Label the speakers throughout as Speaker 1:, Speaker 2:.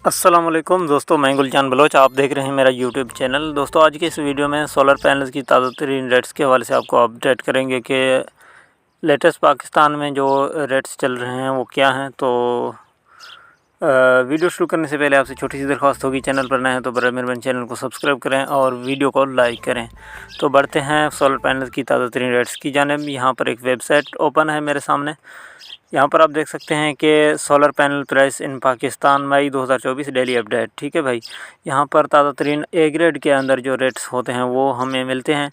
Speaker 1: अस्सलामुअलैकुम दोस्तों, मैं गुलजान बलोच। आप देख रहे हैं मेरा यूट्यूब चैनल। दोस्तों, आज की इस वीडियो में सोलर पैनल्स की ताज़ा तरीन रेट्स के हवाले से आपको अपडेट करेंगे कि लेटेस्ट पाकिस्तान में जो रेट्स चल रहे हैं वो क्या हैं। तो वीडियो शुरू करने से पहले आपसे छोटी सी दरख्वास्त होगी, चैनल पर नए हैं तो बराए मेहरबानी चैनल को सब्सक्राइब करें और वीडियो को लाइक करें। तो बढ़ते हैं सोलर पैनल्स की ताज़ा तरीन रेट्स की जानिब। यहाँ पर एक वेबसाइट ओपन है मेरे सामने। यहाँ पर आप देख सकते हैं कि solar panel price in Pakistan May 2024 daily update. ठीक है भाई, यहाँ पर ताज़ा तरीन ए ग्रेड के अंदर जो रेट्स होते हैं वो हमें मिलते हैं।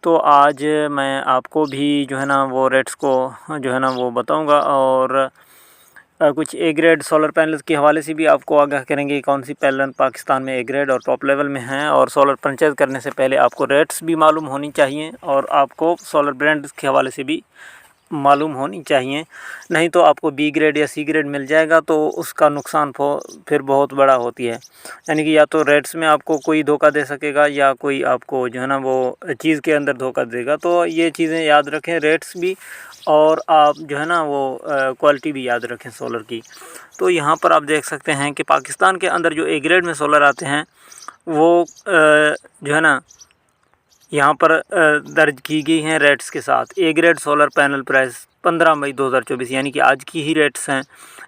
Speaker 1: तो आज मैं आपको भी जो है ना वो रेट्स को जो है ना वो बताऊंगा और कुछ ए ग्रेड सोलर पैनल्स के हवाले से भी आपको आगाह करेंगे कौन सी पैनल पाकिस्तान में ए ग्रेड और टॉप लेवल में हैं। और सोलर परचेज़ करने से पहले आपको रेट्स भी मालूम होनी चाहिए और आपको सोलर ब्रांड्स के हवाले से भी मालूम होनी चाहिए। नहीं तो आपको बी ग्रेड या सी ग्रेड मिल जाएगा तो उसका नुकसान फिर बहुत बड़ा होती है। यानी कि या तो रेट्स में आपको कोई धोखा दे सकेगा या कोई आपको जो है ना वो चीज़ के अंदर धोखा देगा। तो ये चीज़ें याद रखें, रेट्स भी और आप जो है ना वो क्वालिटी भी याद रखें सोलर की। तो यहाँ पर आप देख सकते हैं कि पाकिस्तान के अंदर जो ए ग्रेड में सोलर आते हैं वो जो है ना यहाँ पर दर्ज की गई हैं रेट्स के साथ। A grade solar panel price 15 मई 2024 यानी कि आज की ही रेट्स हैं।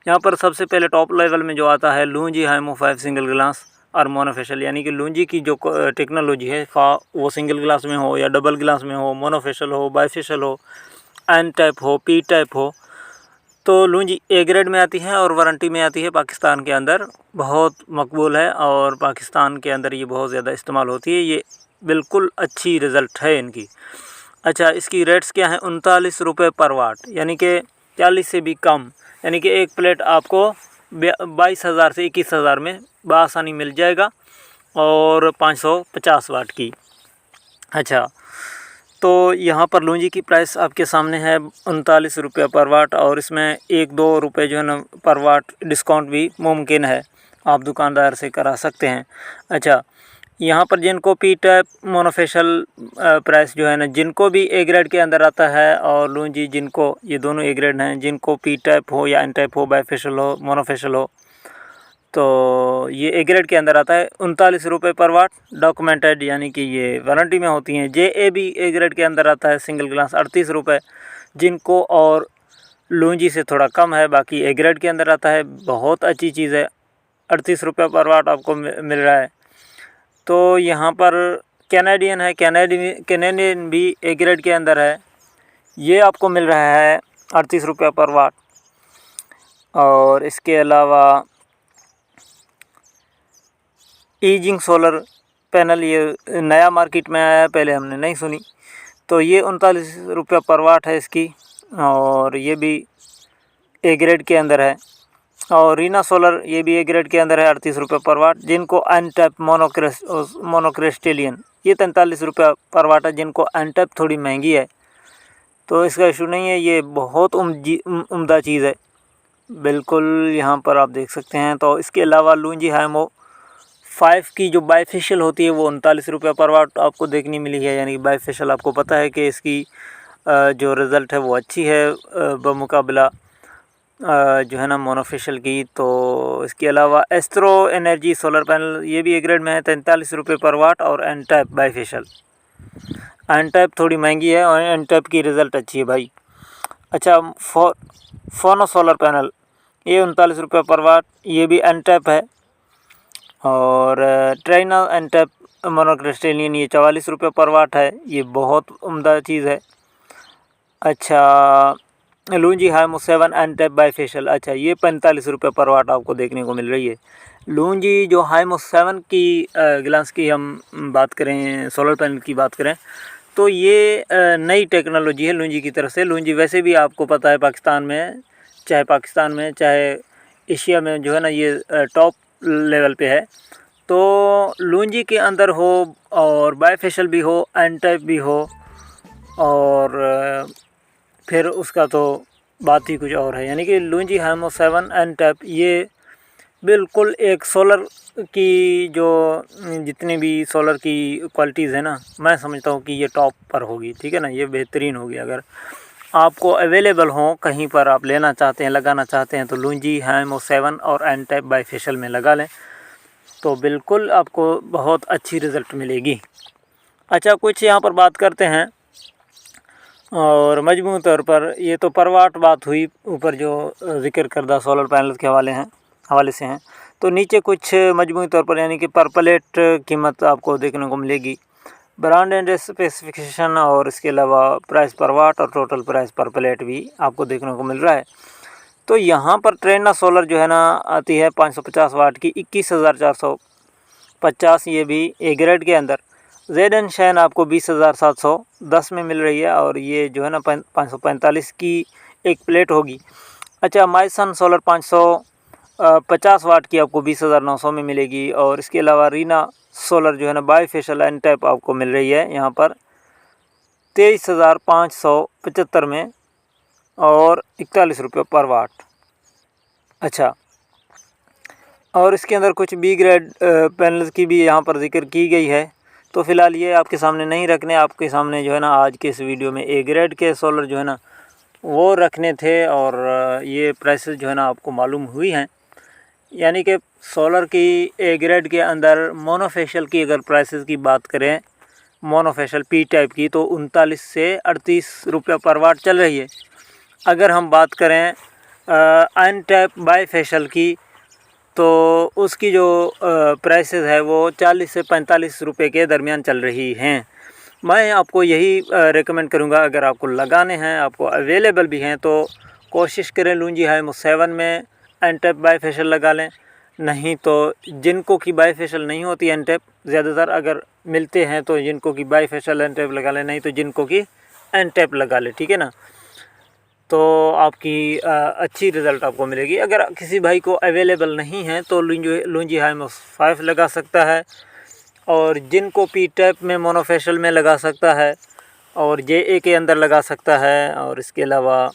Speaker 1: यहाँ पर सबसे पहले टॉप लेवल में जो आता है लूंजी हाइमो 5 सिंगल ग्लास और मोनोफेशियल, यानी कि लूंजी की जो टेक्नोलॉजी है वो सिंगल ग्लास में हो या डबल ग्लास में हो, मोनोफेशियल हो, बाईफेशियल हो, एन टाइप हो, पी टाइप हो, तो लूंजी ए ग्रेड में आती है और वारंटी में आती है। पाकिस्तान के अंदर बहुत मकबूल है और पाकिस्तान के अंदर ये बहुत ज़्यादा इस्तेमाल होती है। ये बिल्कुल अच्छी रिज़ल्ट है इनकी। अच्छा, इसकी रेट्स क्या है? 39 रुपये पर वाट, यानी कि 40 से भी कम। यानी कि एक प्लेट आपको 22,000 से 21,000 में बआसानी मिल जाएगा और 550 वाट की। अच्छा, तो यहाँ पर लूंजी की प्राइस आपके सामने है 39 रुपये पर वाट और इसमें 1-2 रुपये जो है ना पर वाट डिस्काउंट भी मुमकिन है, आप दुकानदार से करा सकते हैं। अच्छा, यहाँ पर जिनको पी टाइप मोनोफेशियल प्राइस जो है ना, जिनको भी ए ग्रेड के अंदर आता है और लूंजी जिनको, ये दोनों ए ग्रेड हैं, जिनको पी टाइप हो या एन टाइप हो, बाईफेशियल हो, मोनोफेशियल हो, तो ये ए ग्रेड के अंदर आता है 39 रुपये पर वाट डॉक्यूमेंटेड, यानी कि ये वारंटी में होती हैं। जे ए बी ए ग्रेड के अंदर आता है सिंगल ग्लास 38 रुपये जिनको, और लूंजी से थोड़ा कम है, बाकी ए ग्रेड के अंदर आता है। बहुत अच्छी चीज़ है, 38 रुपये पर वाट आपको मिल रहा है। तो यहाँ पर कैनेडियन है, कैनेडियन भी ए ग्रेड के अंदर है, ये आपको मिल रहा है 38 रुपये पर वाट। और इसके अलावा ईजिंग सोलर पैनल, ये नया मार्केट में आया है, पहले हमने नहीं सुनी। तो ये 39 रुपये पर वाट है इसकी और ये भी ए ग्रेड के अंदर है। और रीना सोलर, ये भी ए ग्रेड के अंदर है, 38 रुपये पर वाट। जिनको एन टाइप मोनोक्रिस्टेलियन, ये 43 रुपये पर वाट है। जिनको एन टाइप थोड़ी महंगी है तो इसका इशू नहीं है, ये बहुत उम्दा चीज़ है बिल्कुल। यहाँ पर आप देख सकते हैं। तो इसके अलावा लूंजी हाइमो 5 की जो बाईफेशियल होती है वो 39 रुपये पर वाट आपको देखनी मिली है। यानी कि बाईफेशियल आपको पता है कि इसकी जो रिज़ल्ट है वो अच्छी है बमुकाबला जो है ना मोनोफेशियल की। तो इसके अलावा एस्ट्रो एनर्जी सोलर पैनल, ये भी ए ग्रेड में है, 43 रुपये पर वाट और N type bifacial. N type थोड़ी महंगी है और एन टाइप की रिज़ल्ट अच्छी है भाई। अच्छा, फोनो सोलर पैनल, ये 39 रुपये पर वाट, ये भी एन टाइप है। और ट्राइना एन टाइप मोनोक्रिस्टेलियन, ये 44 रुपये पर वाट है, ये बहुत उम्दा चीज़ है। अच्छा, लूंजी हाइमो 7 एन टाइप बाईफेशियल, अच्छा ये 45 रुपये पर वाट आपको देखने को मिल रही है। लूंजी जो हाइमो 7 की ग्लास की हम बात करें, सोलर पैनल की बात करें, तो ये नई टेक्नोलॉजी है लूंजी की तरफ से। लूंजी वैसे भी आपको पता है पाकिस्तान में चाहे एशिया में जो है ना ये टॉप लेवल पे है। तो लूंजी के अंदर हो और बाईफेशियल भी हो, एन टाइप भी हो, और फिर उसका तो बात ही कुछ और है। यानी कि लूंजी हाइमो 7 एन टाइप, ये बिल्कुल एक सोलर की जो जितनी भी सोलर की क्वालिटीज़ है ना, मैं समझता हूँ कि ये टॉप पर होगी। ठीक है ना, ये बेहतरीन होगी। अगर आपको अवेलेबल हों, कहीं पर आप लेना चाहते हैं, लगाना चाहते हैं, तो लुंजी हाइमो 7 और एन टाइप बाईफेशियल में लगा लें तो बिल्कुल आपको बहुत अच्छी रिज़ल्ट मिलेगी। अच्छा, कुछ यहाँ पर बात करते हैं और मजमूई तौर पर ये तो पर वाट बात हुई, ऊपर जो जिक्र करदा सोलर पैनल के हवाले से हैं। तो नीचे कुछ मजमूई तौर पर यानी कि पर प्लेट कीमत आपको देखने को मिलेगी, ब्रांड एंड स्पेसिफिकेशन और इसके अलावा प्राइस पर वाट और टोटल प्राइस पर प्लेट भी आपको देखने को मिल रहा है। तो यहाँ पर ट्रेना सोलर जो है ना आती है 550 वाट की 21,450, ये भी ए ग्रेड के अंदर। जेडन शाइन आपको 20,710 में मिल रही है और ये जो है ना 545 की एक प्लेट होगी। अच्छा, माइसन सोलर 550 वाट की आपको 20,900 में मिलेगी और इसके अलावा रीना सोलर जो है ना बाईफेशियल एन टाइप आपको मिल रही है यहाँ पर 23,575 में और 41 रुपये पर वाट। अच्छा, और इसके अंदर कुछ बी ग्रेड पैनल्स की भी यहाँ पर जिक्र की गई है। तो फ़िलहाल ये आपके सामने नहीं रखने, आपके सामने जो है ना आज के इस वीडियो में ए ग्रेड के सोलर जो है ना वो रखने थे और ये प्राइसेस जो है ना आपको मालूम हुई हैं। यानी कि सोलर की ए ग्रेड के अंदर मोनोफेशियल की अगर प्राइसेस की बात करें, मोनोफेशियल पी टाइप की, तो 39 से 38 रुपये पर वाट चल रही है। अगर हम बात करें एन टाइप बाईफेशियल की तो उसकी जो प्राइसेस है वो 40 से 45 रुपये के दरमियान चल रही हैं। मैं आपको यही रेकमेंड करूंगा, अगर आपको लगाने हैं, आपको अवेलेबल भी हैं, तो कोशिश करें लुंजी हाइमो 7 में एन टाइप बाईफेशियल लगा लें। नहीं तो जिनको की बाईफेशियल नहीं होती एन टाइप, ज़्यादातर अगर मिलते हैं तो जिनको की बाईफेशियल एन टाइप लगा लें, नहीं तो जिनको की एन टाइप लगा लें, ठीक है ना। तो आपकी अच्छी रिज़ल्ट आपको मिलेगी। अगर किसी भाई को अवेलेबल नहीं है तो लुंजी हाइमो 5 लगा सकता है और जिनको पी टाइप में मोनोफेशियल में लगा सकता है और JA के अंदर लगा सकता है। और इसके अलावा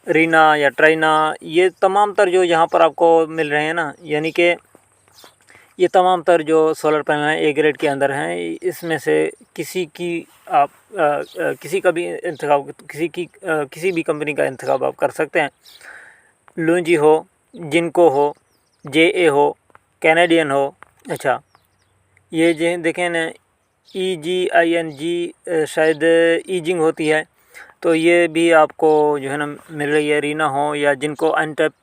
Speaker 1: रीना या ट्राइना, ये तमाम तर जो यहाँ पर आपको मिल रहे हैं ना, यानी कि ये तमाम तर जो सोलर पैनल हैं ए ग्रेड के अंदर हैं, इसमें से किसी की आप किसी का भी इंतखाब, किसी भी कंपनी का इंतखाब आप कर सकते हैं। लुंजी हो, जिनको हो, JA हो, कैनेडियन हो। अच्छा, ये जो देखें ना EGING शायद ईजिंग होती है, तो ये भी आपको जो है ना मिल रही है। रीना हो या जिनको एन टाइप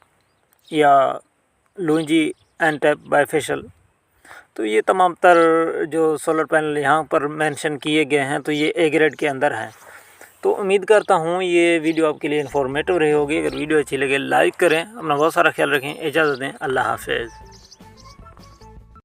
Speaker 1: या लुंजी एन टाइप बाईफेशियल, तो ये तमाम तर जो सोलर पैनल यहाँ पर मेंशन किए गए हैं तो ये ए ग्रेड के अंदर हैं। तो उम्मीद करता हूँ ये वीडियो आपके लिए इन्फॉर्मेटिव रही होगी। अगर वीडियो अच्छी लगे लाइक करें, अपना बहुत सारा ख्याल रखें, इजाज़त दें, अल्लाह हाफ़िज़।